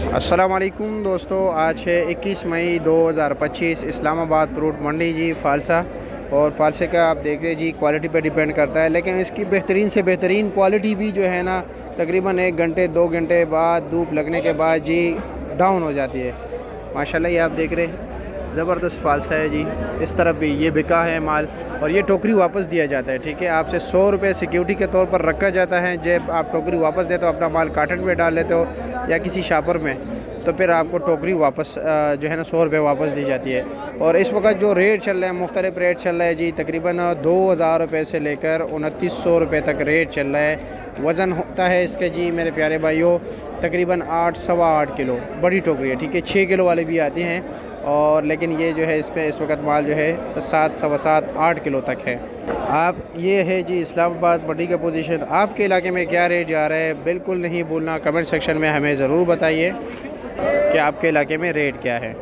अस्सलाम वालेकुम दोस्तों, आज है 21 मई 2025। इस्लाम आबाद फ्रूट मंडी जी फालसा। और फालसे का आप देख रहे जी क्वालिटी पे डिपेंड करता है, लेकिन इसकी बेहतरीन से बेहतरीन क्वालिटी भी जो है ना तकरीबन 1 घंटे 2 घंटे बाद धूप लगने के बाद जी डाउन हो जाती है। माशाल्लाह ये आप देख रहे हैं ज़बरदस्त फालसा है जी। इस तरफ भी ये बिका है माल और ये टोकरी वापस दिया जाता है। ठीक है, आपसे 100 रुपये सिक्योरिटी के तौर पर रखा जाता है। जब आप टोकरी वापस देते हो, अपना माल कार्टन में डाल लेते हो या किसी शापर में, तो फिर आपको टोकरी वापस जो है ना 100 रुपये वापस दी जाती है। और इस वक्त जो रेट चल रहा है, मुख्तलिफ रेट चल रहा है जी। तकरीबन 2000 रुपये से लेकर 2900 रुपये तक रेट चल रहा है। वज़न होता है इसके जी मेरे प्यारे भाइयों तकरीबन 8 सवा 8 किलो बड़ी टोकरी है। ठीक है, 6 किलो वाले भी आती हैं, और लेकिन ये जो है इस पे इस वक्त माल जो है 7 सवा 7 8 किलो तक है। आप ये है जी इस्लामाबाद मंडी का पोजीशन। आपके इलाके में क्या रेट जा रहा है बिल्कुल नहीं भूलना, कमेंट सेक्शन में हमें ज़रूर बताइए कि आपके इलाके में रेट क्या है।